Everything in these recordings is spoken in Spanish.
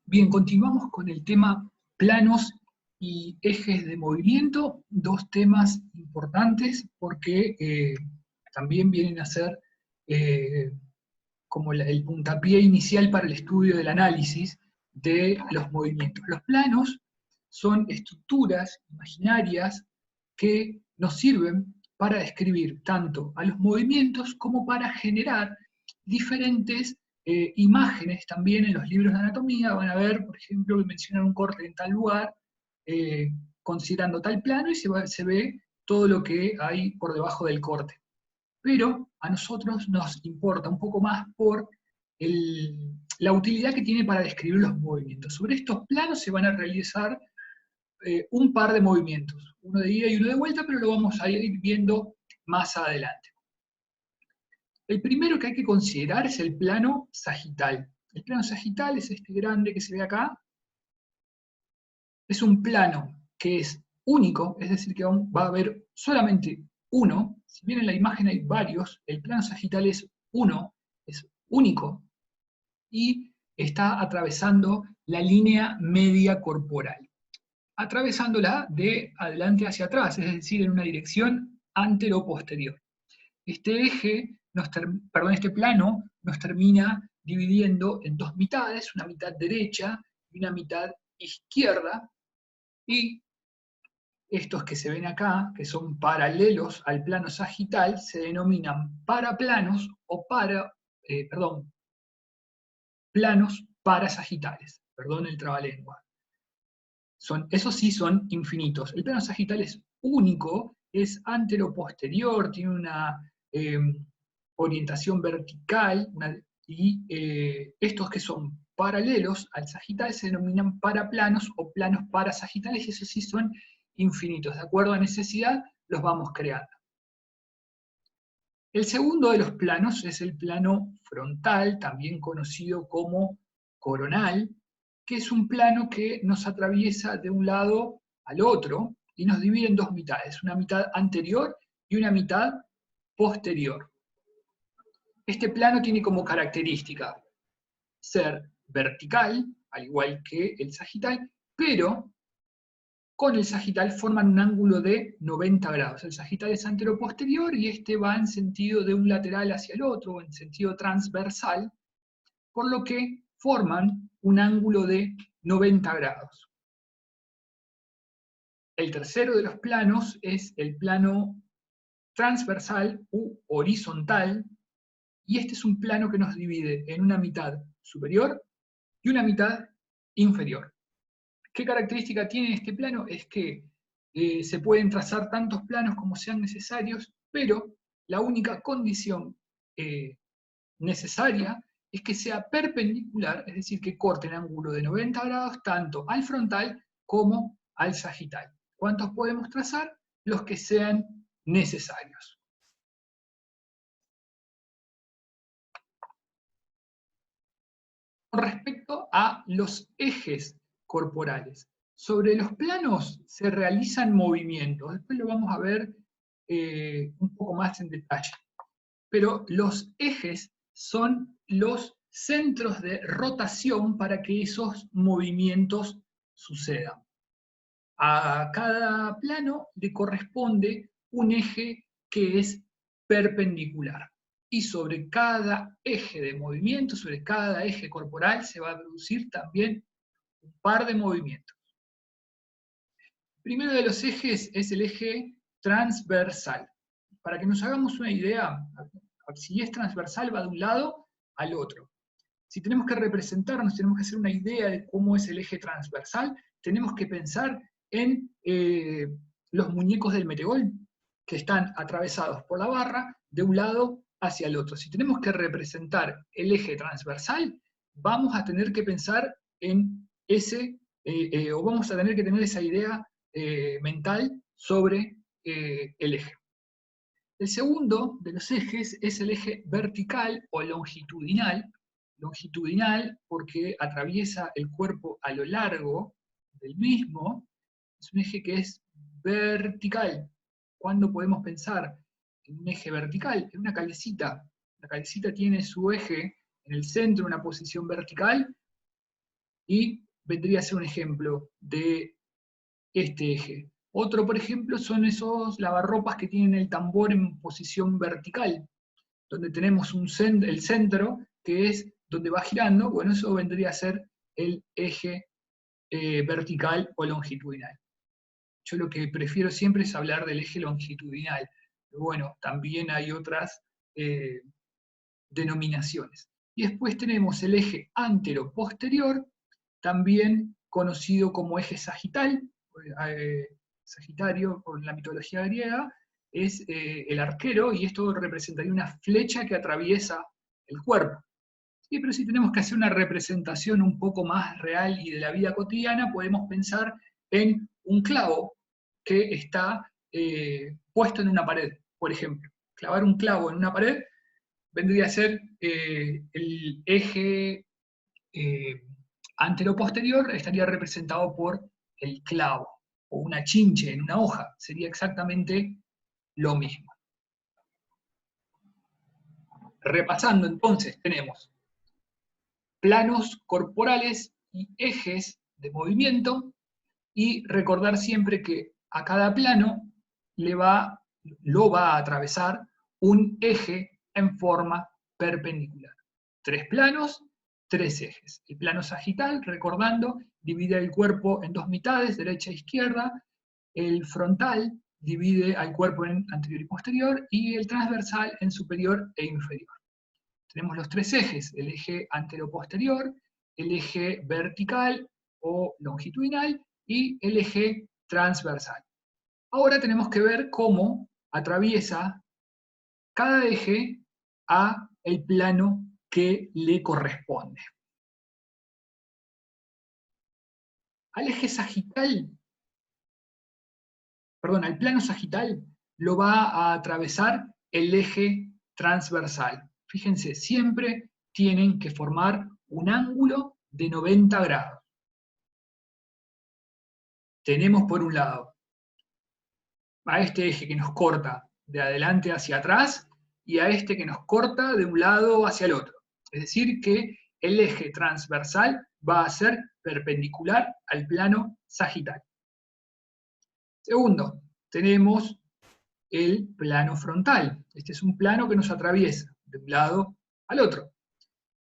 Bien, continuamos con el tema planos y ejes de movimiento, dos temas importantes porque también vienen a ser como el puntapié inicial para el estudio del análisis de los movimientos. Los planos son estructuras imaginarias que nos sirven para describir tanto a los movimientos como para generar diferentes imágenes. También en los libros de anatomía van a ver, por ejemplo, que mencionan un corte en tal lugar, considerando tal plano, y se ve todo lo que hay por debajo del corte. Pero a nosotros nos importa un poco más por la utilidad que tiene para describir los movimientos. Sobre estos planos se van a realizar un par de movimientos, uno de ida y uno de vuelta, pero lo vamos a ir viendo más adelante. El primero que hay que considerar es el plano sagital. El plano sagital es este grande que se ve acá. Es un plano que es único, es decir, que va a haber solamente uno. Si bien en la imagen hay varios, el plano sagital es uno, es único, y está atravesando la línea media corporal, atravesándola de adelante hacia atrás, es decir, en una dirección antero-posterior. Este plano nos termina dividiendo en dos mitades, una mitad derecha y una mitad izquierda, y estos que se ven acá, que son paralelos al plano sagital, se denominan paraplanos o planos parasagitales. Perdón el trabalengua. Esos sí son infinitos. El plano sagital es único, es antero-posterior, tiene una orientación vertical, y estos que son paralelos al sagital se denominan paraplanos o planos parasagitales, y esos sí son infinitos. De acuerdo a necesidad, los vamos creando. El segundo de los planos es el plano frontal, también conocido como coronal, que es un plano que nos atraviesa de un lado al otro y nos divide en dos mitades, una mitad anterior y una mitad posterior. Este plano tiene como característica ser vertical, al igual que el sagital, pero con el sagital forman un ángulo de 90 grados. El sagital es antero-posterior y este va en sentido de un lateral hacia el otro, en sentido transversal, por lo que forman un ángulo de 90 grados. El tercero de los planos es el plano transversal u horizontal, y este es un plano que nos divide en una mitad superior y una mitad inferior. ¿Qué característica tiene este plano? Es que se pueden trazar tantos planos como sean necesarios, pero la única condición necesaria es que sea perpendicular, es decir, que corte el ángulo de 90 grados tanto al frontal como al sagital. ¿Cuántos podemos trazar? Los que sean necesarios. Con respecto a los ejes corporales, sobre los planos se realizan movimientos, después lo vamos a ver un poco más en detalle, pero los ejes son los centros de rotación para que esos movimientos sucedan. A cada plano le corresponde un eje que es perpendicular. Y sobre cada eje de movimiento, sobre cada eje corporal, se va a producir también un par de movimientos. El primero de los ejes es el eje transversal. Para que nos hagamos una idea, si es transversal va de un lado al otro. Si tenemos que representarnos, tenemos que hacer una idea de cómo es el eje transversal, tenemos que pensar en los muñecos del metegol, que están atravesados por la barra de un lado hacia el otro. Si tenemos que representar el eje transversal, vamos a tener que pensar en ese, o vamos a tener que tener esa idea mental sobre el eje. El segundo de los ejes es el eje vertical o longitudinal. Longitudinal porque atraviesa el cuerpo a lo largo del mismo. Es un eje que es vertical. ¿Cuándo podemos pensar en un eje vertical? En una calecita. La calecita tiene su eje en el centro, una posición vertical, y vendría a ser un ejemplo de este eje. Otro, por ejemplo, son esos lavarropas que tienen el tambor en posición vertical, donde tenemos el centro, que es donde va girando. Bueno, eso vendría a ser el eje vertical o longitudinal. Yo lo que prefiero siempre es hablar del eje longitudinal. Pero bueno, también hay otras denominaciones. Y después tenemos el eje antero-posterior, también conocido como eje sagital, Sagitario por la mitología griega, es el arquero, y esto representaría una flecha que atraviesa el cuerpo. Sí, pero si tenemos que hacer una representación un poco más real y de la vida cotidiana, podemos pensar en un clavo que está puesto en una pared, por ejemplo. Clavar un clavo en una pared vendría a ser el eje antero-posterior, estaría representado por el clavo, o una chinche en una hoja, sería exactamente lo mismo. Repasando entonces, tenemos planos corporales y ejes de movimiento, y recordar siempre que a cada plano lo va a atravesar un eje en forma perpendicular. 3 planos, 3 ejes. El plano sagital, recordando, divide el cuerpo en 2 mitades, derecha e izquierda. El frontal divide al cuerpo en anterior y posterior, y el transversal en superior e inferior. Tenemos los 3 ejes, el eje antero-posterior, el eje vertical o longitudinal y el eje transversal. Ahora tenemos que ver cómo atraviesa cada eje a el plano que le corresponde. Al eje sagital, perdón, al plano sagital lo va a atravesar el eje transversal. Fíjense, siempre tienen que formar un ángulo de 90 grados. Tenemos por un lado a este eje que nos corta de adelante hacia atrás y a este que nos corta de un lado hacia el otro. Es decir, que el eje transversal va a ser perpendicular al plano sagital. Segundo, tenemos el plano frontal. Este es un plano que nos atraviesa de un lado al otro.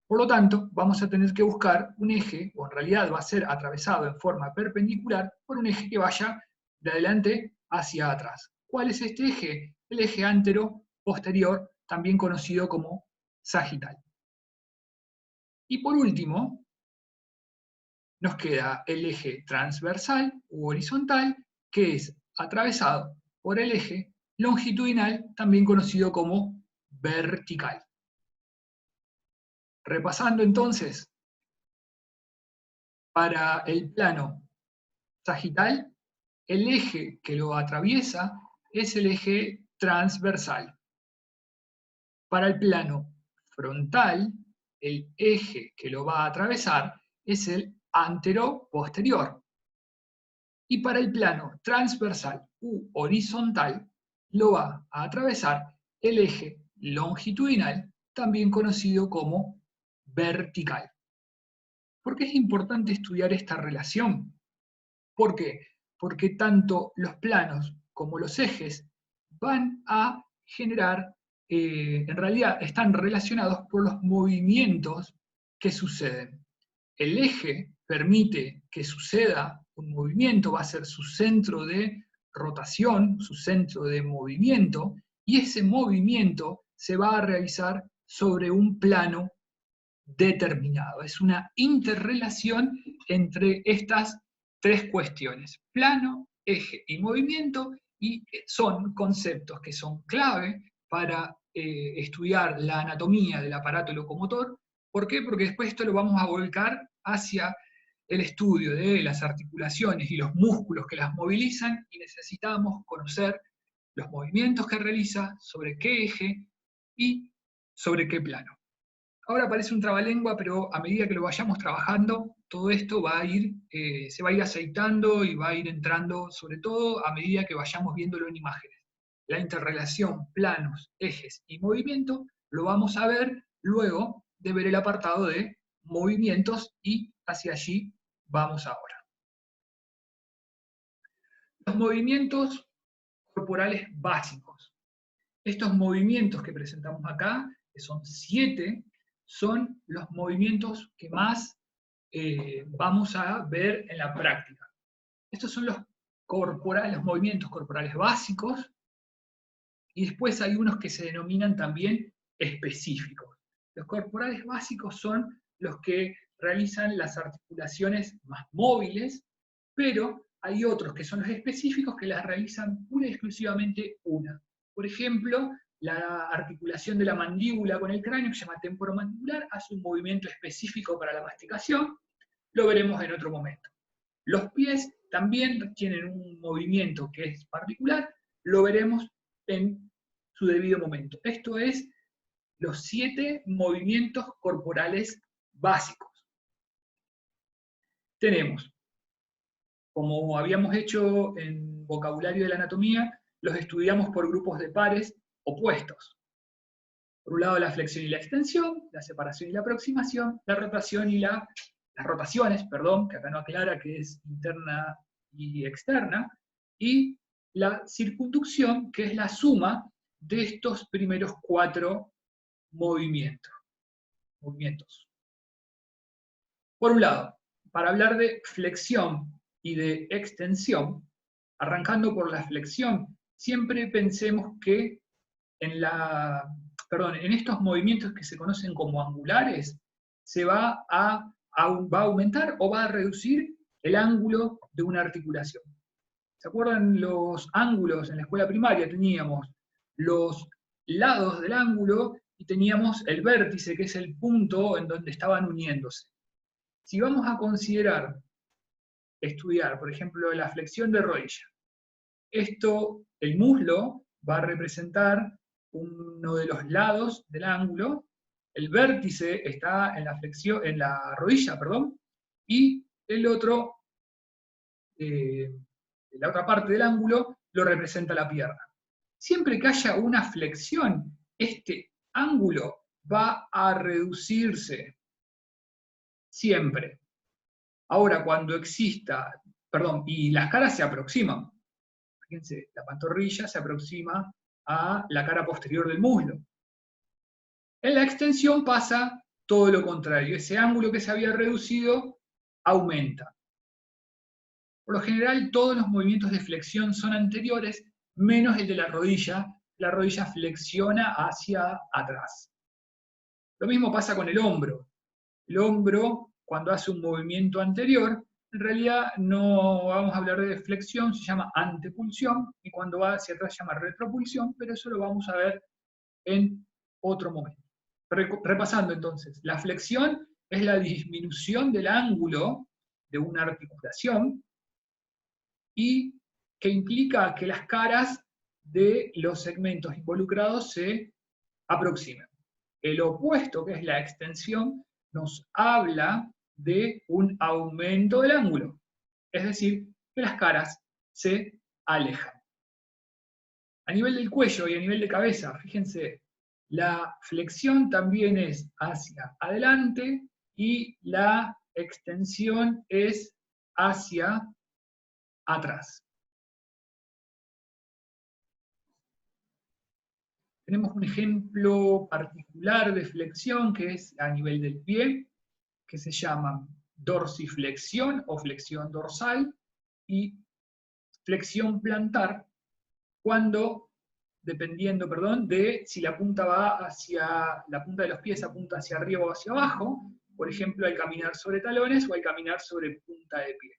Por lo tanto, vamos a tener que buscar un eje, o en realidad va a ser atravesado en forma perpendicular por un eje que vaya de adelante hacia atrás. ¿Cuál es este eje? El eje antero-posterior, también conocido como sagital. Y por último, nos queda el eje transversal u horizontal, que es atravesado por el eje longitudinal, también conocido como vertical. Repasando entonces, para el plano sagital, el eje que lo atraviesa es el eje transversal. Para el plano frontal, el eje que lo va a atravesar es el antero-posterior. Y para el plano transversal u horizontal, lo va a atravesar el eje longitudinal, también conocido como vertical. ¿Por qué es importante estudiar esta relación? ¿Por qué? Porque tanto los planos como los ejes van a generar, en realidad están relacionados por los movimientos que suceden. El eje permite que suceda un movimiento, va a ser su centro de rotación, su centro de movimiento, y ese movimiento se va a realizar sobre un plano determinado. Es una interrelación entre estas 3 cuestiones: plano, eje y movimiento, y son conceptos que son clave para estudiar la anatomía del aparato locomotor. ¿Por qué? Porque después esto lo vamos a volcar hacia el estudio de las articulaciones y los músculos que las movilizan, y necesitamos conocer los movimientos que realiza, sobre qué eje y sobre qué plano. Ahora parece un trabalengua, pero a medida que lo vayamos trabajando, todo esto va a ir, se va a ir aceitando y va a ir entrando, sobre todo a medida que vayamos viéndolo en imágenes. La interrelación planos, ejes y movimiento lo vamos a ver luego de ver el apartado de movimientos y hacia allí vamos ahora. Los movimientos corporales básicos. Estos movimientos que presentamos acá, que son 7, son los movimientos que más vamos a ver en la práctica. Estos son los movimientos corporales básicos, y después hay unos que se denominan también específicos. Los corporales básicos son los que realizan las articulaciones más móviles, pero hay otros que son los específicos que las realizan pura y exclusivamente una. Por ejemplo, la articulación de la mandíbula con el cráneo, que se llama temporomandibular, hace un movimiento específico para la masticación, lo veremos en otro momento. Los pies también tienen un movimiento que es particular, lo veremos en su debido momento. Esto es los 7 movimientos corporales básicos. Tenemos, como habíamos hecho en vocabulario de la anatomía, los estudiamos por grupos de pares opuestos. Por un lado la flexión y la extensión, la separación y la aproximación, la rotación y las rotaciones, perdón, que acá no aclara que es interna y externa, y la circunducción, que es la suma de estos primeros 4 movimientos. Por un lado, para hablar de flexión y de extensión, arrancando por la flexión, siempre pensemos que en estos movimientos que se conocen como angulares, se va a aumentar o va a reducir el ángulo de una articulación. ¿Se acuerdan los ángulos en la escuela primaria? Teníamos los lados del ángulo y teníamos el vértice, que es el punto en donde estaban uniéndose. Si vamos a estudiar, por ejemplo, la flexión de rodilla, el muslo va a representar uno de los lados del ángulo, el vértice está en la rodilla, y el otro, la otra parte del ángulo, lo representa la pierna. Siempre que haya una flexión, este ángulo va a reducirse. Siempre. Ahora, cuando y las caras se aproximan. Fíjense, la pantorrilla se aproxima a la cara posterior del muslo. En la extensión pasa todo lo contrario. Ese ángulo que se había reducido aumenta. Por lo general, todos los movimientos de flexión son anteriores, menos el de la rodilla. La rodilla flexiona hacia atrás. Lo mismo pasa con el hombro. El hombro, cuando hace un movimiento anterior, en realidad no vamos a hablar de flexión, se llama antepulsión, y cuando va hacia atrás se llama retropulsión, pero eso lo vamos a ver en otro momento. Repasando entonces, la flexión es la disminución del ángulo de una articulación y que implica que las caras de los segmentos involucrados se aproximen. El opuesto, que es la extensión, nos habla de un aumento del ángulo, es decir, que las caras se alejan. A nivel del cuello y a nivel de cabeza, fíjense, la flexión también es hacia adelante y la extensión es hacia atrás. Tenemos un ejemplo particular de flexión que es a nivel del pie, que se llama dorsiflexión o flexión dorsal, y flexión plantar, cuando, dependiendo, de si la punta la punta de los pies apunta hacia arriba o hacia abajo, por ejemplo, al caminar sobre talones o al caminar sobre punta de pie.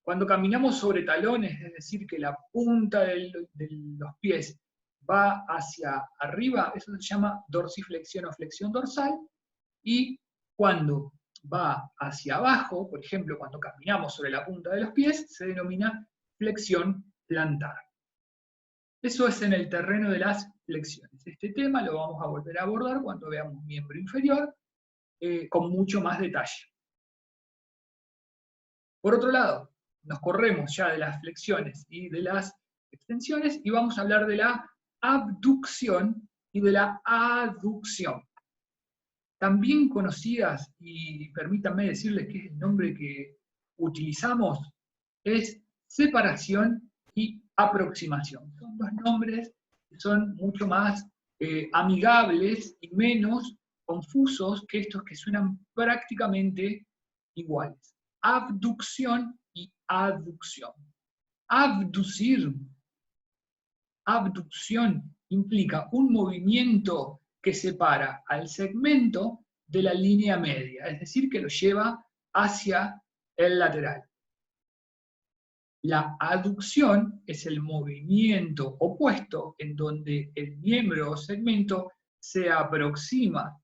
Cuando caminamos sobre talones, es decir, que la punta de los pies va hacia arriba, eso se llama dorsiflexión o flexión dorsal, y cuando va hacia abajo, por ejemplo, cuando caminamos sobre la punta de los pies, se denomina flexión plantar. Eso es en el terreno de las flexiones. Este tema lo vamos a volver a abordar cuando veamos miembro inferior, con mucho más detalle. Por otro lado, nos corremos ya de las flexiones y de las extensiones y vamos a hablar de la abducción y de la aducción. también conocidas, y permítanme decirles que es el nombre que utilizamos, es separación y aproximación. Son dos nombres que son mucho más amigables y menos confusos que estos que suenan prácticamente iguales. Abducción y aducción. Abducción implica un movimiento que separa al segmento de la línea media, es decir, que lo lleva hacia el lateral. La aducción es el movimiento opuesto en donde el miembro o segmento se aproxima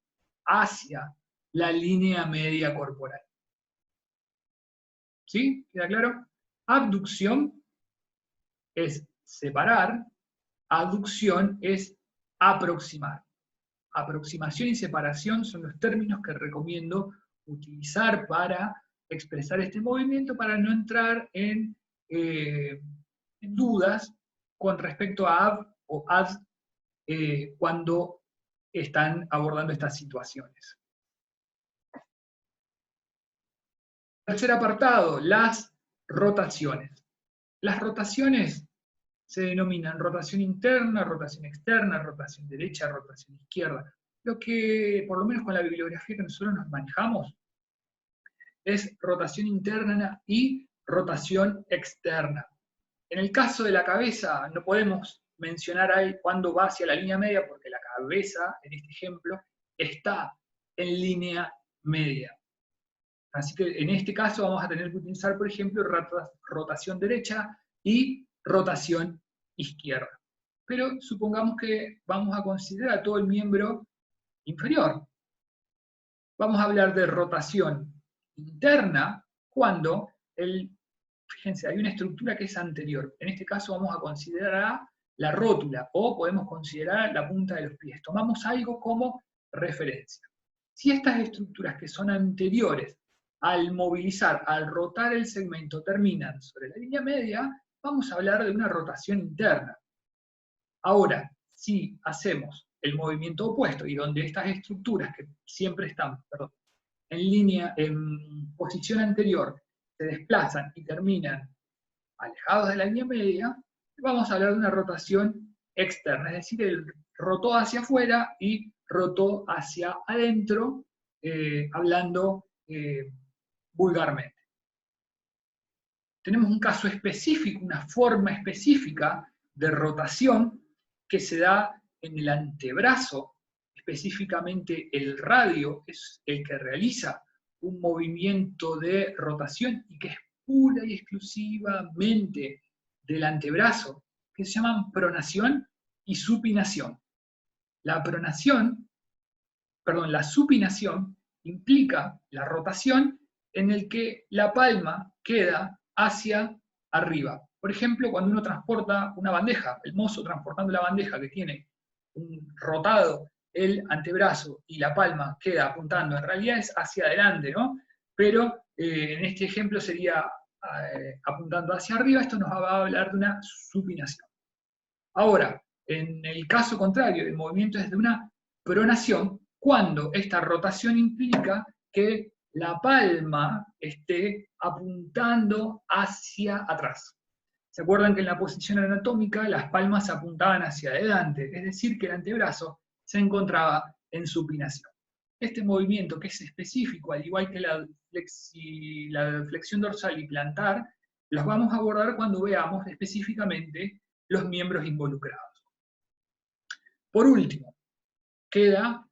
hacia la línea media corporal. ¿Sí? ¿Queda claro? Abducción es separar, aducción es aproximar. Aproximación y separación son los términos que recomiendo utilizar para expresar este movimiento, para no entrar en dudas con respecto a ab o ad cuando están abordando estas situaciones. Tercer apartado, las rotaciones. Las rotaciones se denominan rotación interna, rotación externa, rotación derecha, rotación izquierda. Lo que, por lo menos con la bibliografía que nosotros nos manejamos, es rotación interna y rotación externa. En el caso de la cabeza, no podemos mencionar ahí cuándo va hacia la línea media, porque la cabeza, en este ejemplo, está en línea media. Así que en este caso vamos a tener que utilizar, por ejemplo, rotación derecha y rotación izquierda. Pero supongamos que vamos a considerar todo el miembro inferior. Vamos a hablar de rotación interna cuando, fíjense, hay una estructura que es anterior. En este caso vamos a considerar la rótula, o podemos considerar la punta de los pies. Tomamos algo como referencia. Si estas estructuras que son anteriores al movilizar, al rotar el segmento, terminan sobre la línea media, vamos a hablar de una rotación interna. Ahora, si hacemos el movimiento opuesto, y donde estas estructuras que siempre están, en posición anterior, se desplazan y terminan alejados de la línea media, vamos a hablar de una rotación externa, es decir, él rotó hacia afuera y rotó hacia adentro, hablando vulgarmente. Tenemos un caso específico, una forma específica de rotación que se da en el antebrazo, específicamente el radio es el que realiza un movimiento de rotación y que es pura y exclusivamente del antebrazo, que se llaman pronación y supinación. La supinación implica la rotación en el que la palma queda hacia arriba. Por ejemplo, cuando uno transporta una bandeja, el mozo transportando la bandeja que tiene rotado el antebrazo y la palma queda apuntando, en realidad es hacia adelante, ¿no? Pero en este ejemplo sería apuntando hacia arriba, esto nos va a hablar de una supinación. Ahora, en el caso contrario, el movimiento es de una pronación, cuando esta rotación implica que la palma esté apuntando hacia atrás. ¿Se acuerdan que en la posición anatómica las palmas apuntaban hacia adelante? Es decir, que el antebrazo se encontraba en supinación. Este movimiento, que es específico, al igual que la flexión dorsal y plantar, los vamos a abordar cuando veamos específicamente los miembros involucrados. Por último, queda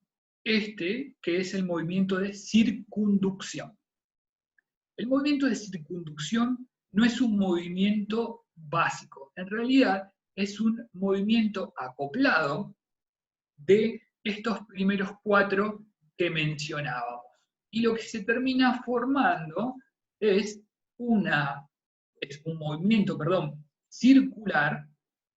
que es el movimiento de circunducción. El movimiento de circunducción no es un movimiento básico, en realidad es un movimiento acoplado de estos primeros 4 que mencionábamos. Y lo que se termina formando es un movimiento, circular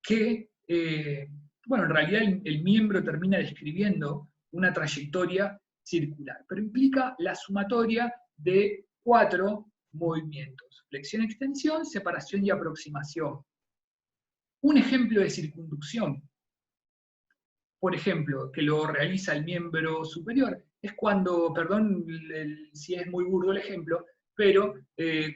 que, en realidad el miembro termina describiendo una trayectoria circular, pero implica la sumatoria de 4 movimientos: flexión-extensión, separación y aproximación. Un ejemplo de circunducción, por ejemplo, que lo realiza el miembro superior, es cuando, perdón si es muy burdo el ejemplo, pero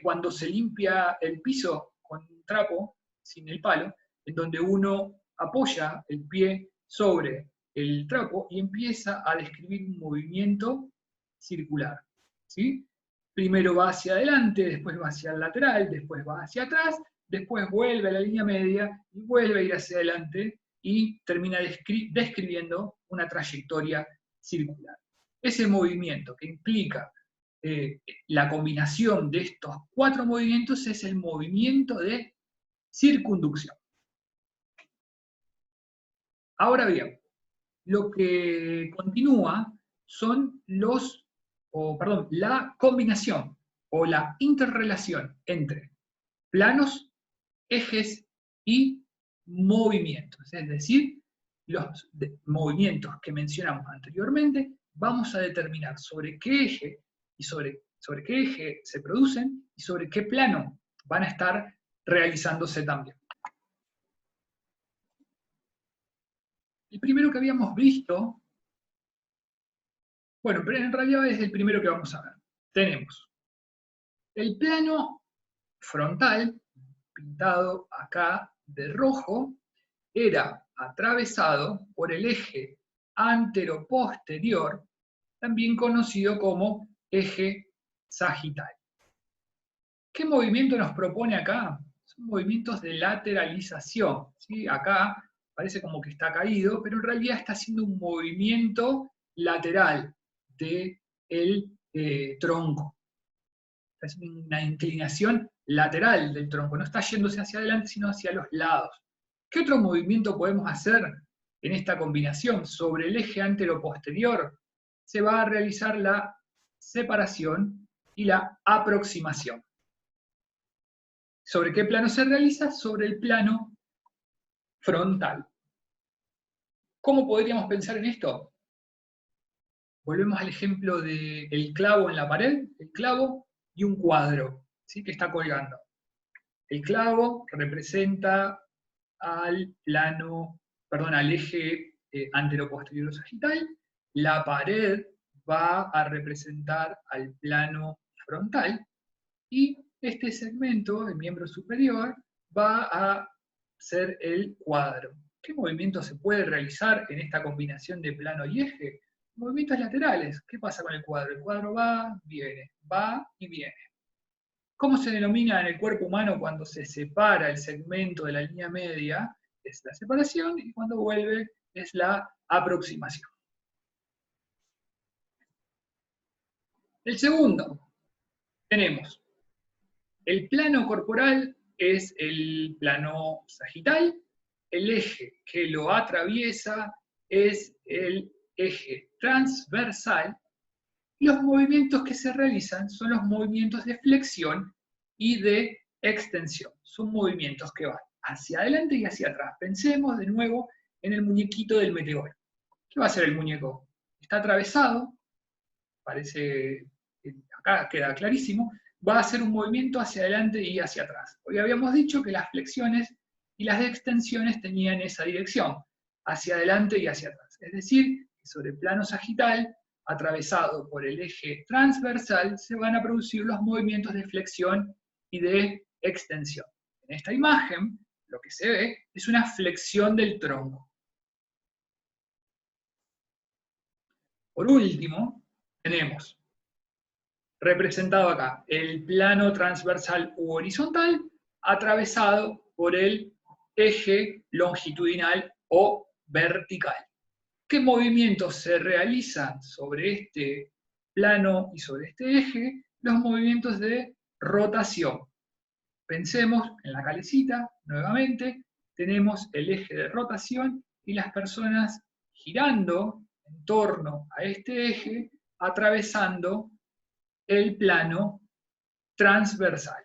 cuando se limpia el piso con un trapo, sin el palo, en donde uno apoya el pie sobre el trapo y empieza a describir un movimiento circular, ¿sí? Primero va hacia adelante, después va hacia el lateral, después va hacia atrás, después vuelve a la línea media y vuelve a ir hacia adelante y termina describiendo una trayectoria circular. Ese movimiento que implica la combinación de estos 4 movimientos es el movimiento de circunducción. Ahora bien, lo que continúa son la combinación o la interrelación entre planos, ejes y movimientos. Es decir, los movimientos que mencionamos anteriormente, vamos a determinar sobre qué eje y sobre qué eje se producen y sobre qué plano van a estar realizándose también. El primero que habíamos visto, bueno, pero en realidad es el primero que vamos a ver. Tenemos el plano frontal, pintado acá de rojo, era atravesado por el eje antero-posterior, también conocido como eje sagital. ¿Qué movimiento nos propone acá? Son movimientos de lateralización, ¿sí? Acá parece como que está caído, pero en realidad está haciendo un movimiento lateral del tronco. Es una inclinación lateral del tronco, no está yéndose hacia adelante, sino hacia los lados. ¿Qué otro movimiento podemos hacer en esta combinación? Sobre el eje antero-posterior se va a realizar la separación y la aproximación. ¿Sobre qué plano se realiza? Sobre el plano frontal. ¿Cómo podríamos pensar en esto? Volvemos al ejemplo del clavo en la pared, el clavo y un cuadro, ¿sí? Que está colgando. El clavo representa al eje antero-posterior sagital, la pared va a representar al plano frontal, y este segmento, el miembro superior, va a ser el cuadro. ¿Qué movimiento se puede realizar en esta combinación de plano y eje? Movimientos laterales. ¿Qué pasa con el cuadro? El cuadro va y viene. ¿Cómo se denomina en el cuerpo humano cuando se separa el segmento de la línea media? Es la separación, y cuando vuelve es la aproximación. El segundo, tenemos el plano corporal, es el plano sagital, el eje que lo atraviesa es el eje transversal. Los movimientos que se realizan son los movimientos de flexión y de extensión. Son movimientos que van hacia adelante y hacia atrás. Pensemos de nuevo en el muñequito del meteoro. ¿Qué va a hacer el muñeco? Está atravesado, parece, acá queda clarísimo, va a hacer un movimiento hacia adelante y hacia atrás. Hoy habíamos dicho que las flexiones y las extensiones tenían esa dirección, hacia adelante y hacia atrás. Es decir, que sobre el plano sagital, atravesado por el eje transversal, se van a producir los movimientos de flexión y de extensión. En esta imagen, lo que se ve es una flexión del tronco. Por último, tenemos representado acá el plano transversal u horizontal, atravesado por el eje longitudinal o vertical. ¿Qué movimientos se realizan sobre este plano y sobre este eje? Los movimientos de rotación. Pensemos en la calecita, nuevamente, tenemos el eje de rotación y las personas girando en torno a este eje, atravesando el plano transversal.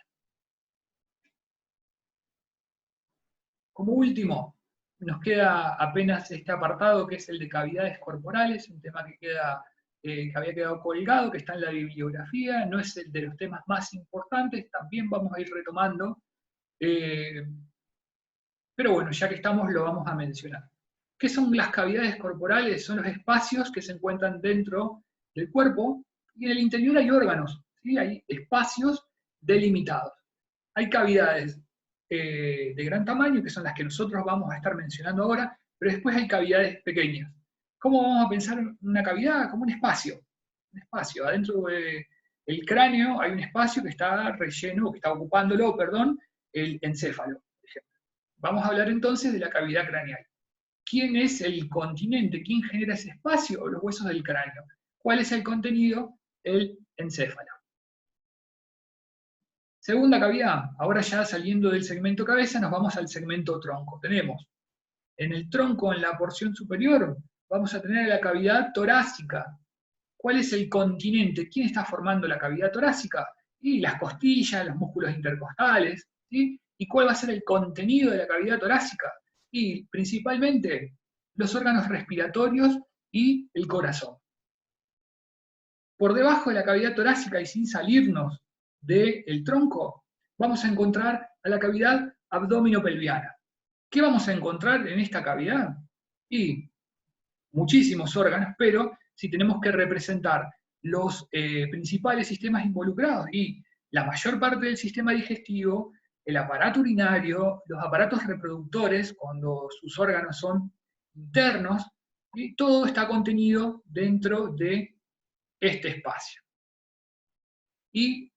Como último, nos queda apenas este apartado que es el de cavidades corporales, un tema que había quedado colgado, que está en la bibliografía, no es el de los temas más importantes, también vamos a ir retomando, pero bueno, ya que estamos lo vamos a mencionar. ¿Qué son las cavidades corporales? Son los espacios que se encuentran dentro del cuerpo, y en el interior hay órganos, ¿sí? Hay espacios delimitados. Hay cavidades de gran tamaño, que son las que nosotros vamos a estar mencionando ahora, pero después hay cavidades pequeñas. ¿Cómo vamos a pensar en una cavidad? Como un espacio. Un espacio. Adentro del cráneo hay un espacio que está relleno, que está ocupándolo, perdón, el encéfalo, por ejemplo. Vamos a hablar entonces de la cavidad craneal. ¿Quién es el continente? ¿Quién genera ese espacio? Los huesos del cráneo. ¿Cuál es el contenido? El encéfalo. Segunda cavidad, ahora ya saliendo del segmento cabeza, nos vamos al segmento tronco. Tenemos en el tronco, en la porción superior, vamos a tener la cavidad torácica. ¿Cuál es el continente? ¿Quién está formando la cavidad torácica? Y las costillas, los músculos intercostales, ¿sí? ¿Y cuál va a ser el contenido de la cavidad torácica? Y principalmente los órganos respiratorios y el corazón. Por debajo de la cavidad torácica y sin salirnos del tronco, vamos a encontrar a la cavidad abdominopelviana. ¿Qué vamos a encontrar en esta cavidad? Y muchísimos órganos, pero si tenemos que representar los principales sistemas involucrados y la mayor parte del sistema digestivo, el aparato urinario, los aparatos reproductores, cuando sus órganos son internos, y todo está contenido dentro de este espacio. Y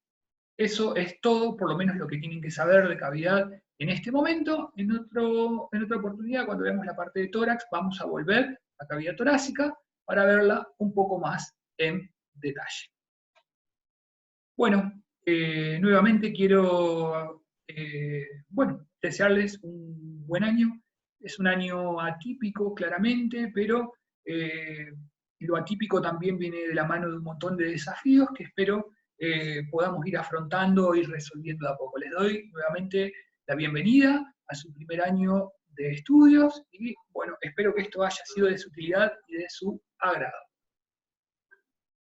eso es todo, por lo menos lo que tienen que saber de cavidad en este momento. En otra oportunidad, cuando veamos la parte de tórax, vamos a volver a cavidad torácica para verla un poco más en detalle. Bueno, nuevamente quiero desearles un buen año. Es un año atípico, claramente, pero lo atípico también viene de la mano de un montón de desafíos que espero podamos ir afrontando y resolviendo de a poco. Les doy nuevamente la bienvenida a su primer año de estudios y bueno, espero que esto haya sido de su utilidad y de su agrado.